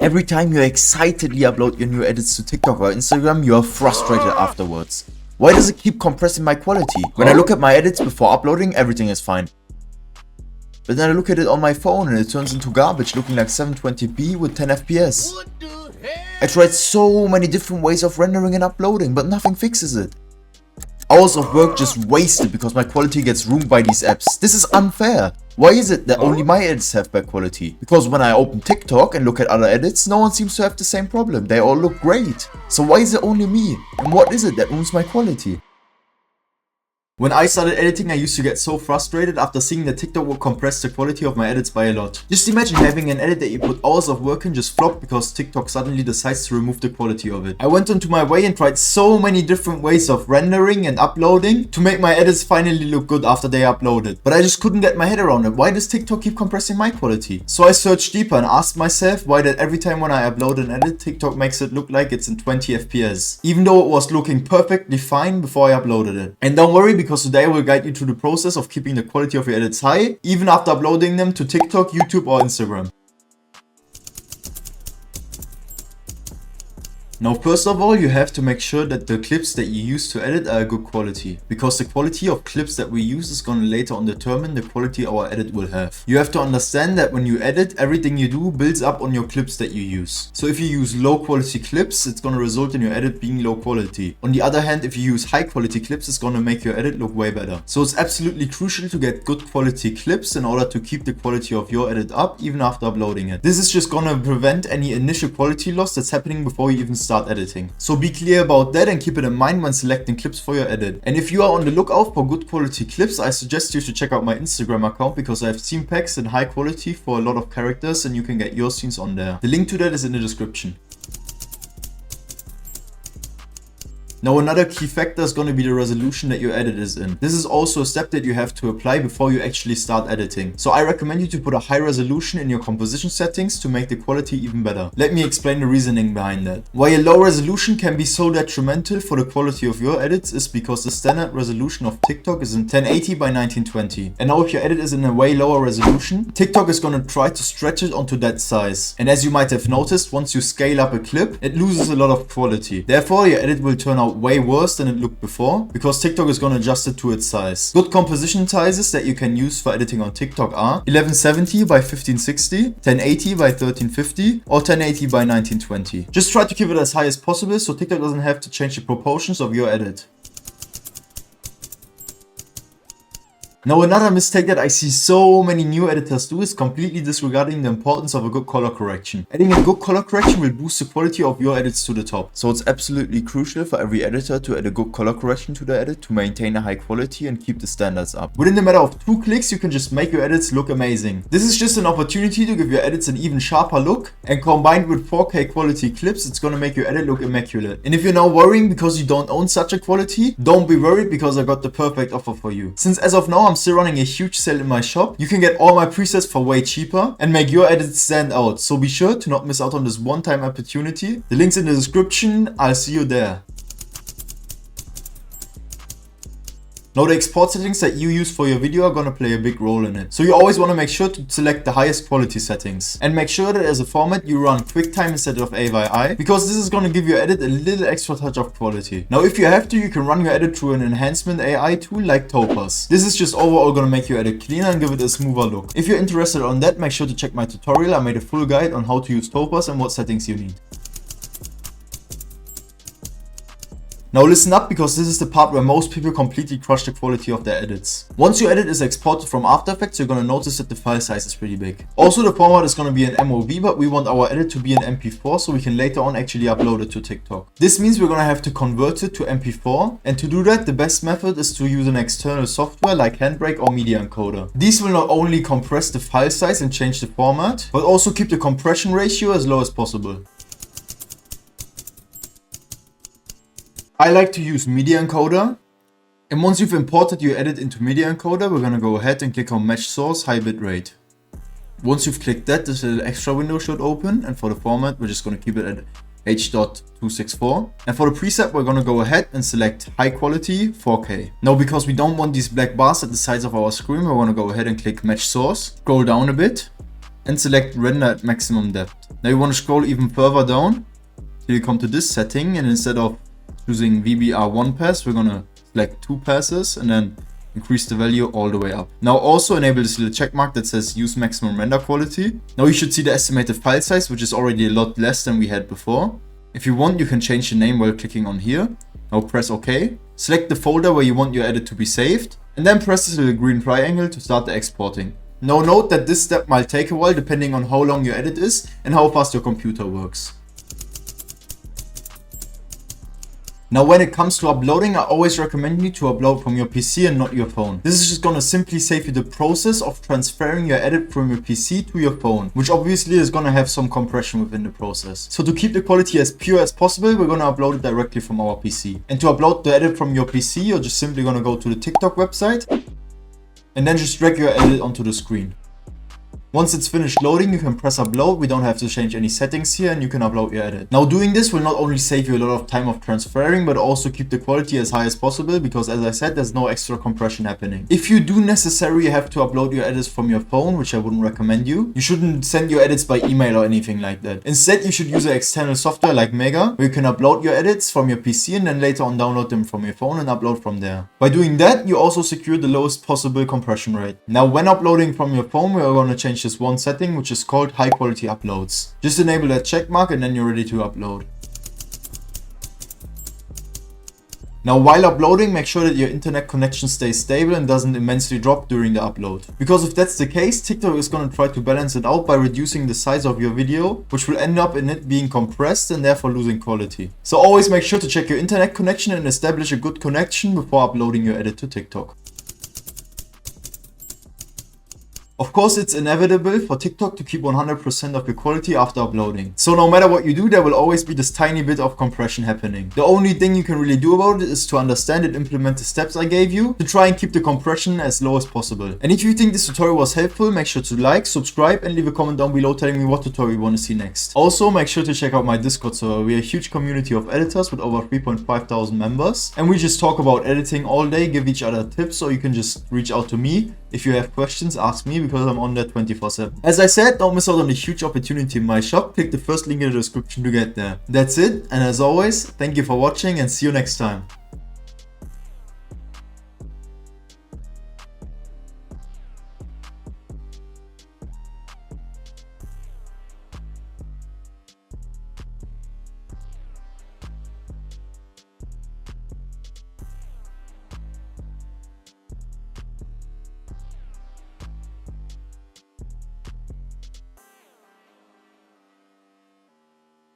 Every time you excitedly upload your new edits to TikTok or Instagram, you are frustrated afterwards. Why does it keep compressing my quality? When I look at my edits before uploading, everything is fine. But then I look at it on my phone and it turns into garbage, looking like 720p with 10 FPS. I tried so many different ways of rendering and uploading, but nothing fixes it. Hours of work just wasted because my quality gets ruined by these apps. This is unfair. Why is it that only my edits have bad quality? Because when I open TikTok and look at other edits, no one seems to have the same problem. They all look great. So why is it only me? And what is it that ruins my quality? When I started editing, I used to get so frustrated after seeing that TikTok would compress the quality of my edits by a lot. Just imagine having an edit that you put hours of work in just flop because TikTok suddenly decides to remove the quality of it. I went onto my way and tried so many different ways of rendering and uploading to make my edits finally look good after they uploaded. But I just couldn't get my head around it. Why does TikTok keep compressing my quality? So I searched deeper and asked myself why that every time when I upload an edit, TikTok makes it look like it's in 20 FPS. Even though it was looking perfectly fine before I uploaded it. And don't worry, because today I will guide you through the process of keeping the quality of your edits high, even after uploading them to TikTok, YouTube or Instagram. Now, first of all, you have to make sure that the clips that you use to edit are good quality, because the quality of clips that we use is going to later on determine the quality our edit will have. You have to understand that when you edit, everything you do builds up on your clips that you use. So if you use low quality clips, it's going to result in your edit being low quality. On the other hand, if you use high quality clips, it's going to make your edit look way better. So it's absolutely crucial to get good quality clips in order to keep the quality of your edit up even after uploading it. This is just going to prevent any initial quality loss that's happening before you even start editing. So be clear about that and keep it in mind when selecting clips for your edit. And if you are on the lookout for good quality clips, I suggest you to check out my Instagram account, because I have scene packs in high quality for a lot of characters and you can get your scenes on there. The link to that is in the description. Now, another key factor is going to be the resolution that your edit is in. This is also a step that you have to apply before you actually start editing. So I recommend you to put a high resolution in your composition settings to make the quality even better. Let me explain the reasoning behind that. Why a low resolution can be so detrimental for the quality of your edits is because the standard resolution of TikTok is in 1080 by 1920. And now if your edit is in a way lower resolution, TikTok is going to try to stretch it onto that size. And as you might have noticed, once you scale up a clip, it loses a lot of quality. Therefore, your edit will turn out way worse than it looked before, because TikTok is going to adjust it to its size. Good composition sizes that you can use for editing on TikTok are 1170 by 1560, 1080 by 1350, or 1080 by 1920. Just try to keep it as high as possible so TikTok doesn't have to change the proportions of your edit. Now, another mistake that I see so many new editors do is completely disregarding the importance of a good color correction. Adding a good color correction will boost the quality of your edits to the top. So it's absolutely crucial for every editor to add a good color correction to the edit to maintain a high quality and keep the standards up. Within the matter of 2 clicks, you can just make your edits look amazing. This is just an opportunity to give your edits an even sharper look, and combined with 4K quality clips, it's gonna make your edit look immaculate. And if you're now worrying because you don't own such a quality, don't be worried, because I got the perfect offer for you. Since as of now I'm still running a huge sale in my shop, you can get all my presets for way cheaper and make your edits stand out. So be sure to not miss out on this one-time opportunity. The link's in the description. I'll see you there. Now, the export settings that you use for your video are gonna play a big role in it. So you always wanna make sure to select the highest quality settings. And make sure that as a format you run QuickTime instead of AVI, because this is gonna give your edit a little extra touch of quality. Now, if you have to, you can run your edit through an enhancement AI tool like Topaz. This is just overall gonna make your edit cleaner and give it a smoother look. If you're interested on that, make sure to check my tutorial. I made a full guide on how to use Topaz and what settings you need. Now listen up, because this is the part where most people completely crush the quality of their edits. Once your edit is exported from After Effects, you're gonna notice that the file size is pretty big. Also, the format is gonna be an MOV, but we want our edit to be an MP4 so we can later on actually upload it to TikTok. This means we're gonna have to convert it to MP4, and to do that, the best method is to use an external software like Handbrake or Media Encoder. These will not only compress the file size and change the format, but also keep the compression ratio as low as possible. I like to use Media Encoder, and once you've imported your edit into Media Encoder, we're gonna go ahead and click on Match Source High Bitrate. Once you've clicked that, this little extra window should open, and for the format, we're just gonna keep it at H.264. And for the preset, we're gonna go ahead and select High Quality 4K. Now, because we don't want these black bars at the sides of our screen, we're gonna go ahead and click Match Source, scroll down a bit, and select render at maximum depth. Now you want to scroll even further down till you come to this setting, and instead of choosing VBR1 pass, we're gonna select 2 passes and then increase the value all the way up. Now also enable this little check mark that says use maximum render quality. Now you should see the estimated file size, which is already a lot less than we had before. If you want, you can change the name while clicking on here. Now press OK. Select the folder where you want your edit to be saved, and then press this little green triangle to start the exporting. Now note that this step might take a while depending on how long your edit is and how fast your computer works. Now when it comes to uploading, I always recommend you to upload from your PC and not your phone. This is just gonna simply save you the process of transferring your edit from your PC to your phone, which obviously is gonna have some compression within the process. So to keep the quality as pure as possible, we're gonna upload it directly from our PC. And to upload the edit from your PC, you're just simply gonna go to the TikTok website and then just drag your edit onto the screen. Once it's finished loading, you can press upload. We don't have to change any settings here and you can upload your edit. Now doing this will not only save you a lot of time of transferring, but also keep the quality as high as possible because, as I said, there's no extra compression happening. If you do necessarily have to upload your edits from your phone, which I wouldn't recommend you shouldn't send your edits by email or anything like that. Instead, you should use an external software like Mega, where you can upload your edits from your PC and then later on download them from your phone and upload from there. By doing that, you also secure the lowest possible compression rate. Now when uploading from your phone, we are going to change this one setting, which is called high quality uploads. Just enable that check mark and then you're ready to upload. Now while uploading, make sure that your internet connection stays stable and doesn't immensely drop during the upload. Because if that's the case, TikTok is going to try to balance it out by reducing the size of your video, which will end up in it being compressed and therefore losing quality. So always make sure to check your internet connection and establish a good connection before uploading your edit to TikTok. Of course, it's inevitable for TikTok to keep 100% of your quality after uploading. So no matter what you do, there will always be this tiny bit of compression happening. The only thing you can really do about it is to understand and implement the steps I gave you to try and keep the compression as low as possible. And if you think this tutorial was helpful, make sure to like, subscribe and leave a comment down below telling me what tutorial you want to see next. Also, make sure to check out my Discord server. We're a huge community of editors with over 3,500 members. And we just talk about editing all day, give each other tips, or you can just reach out to me. If you have questions, ask me because I'm on there 24/7. As I said, don't miss out on the huge opportunity in my shop. Click the first link in the description to get there. That's it, and as always, thank you for watching and see you next time.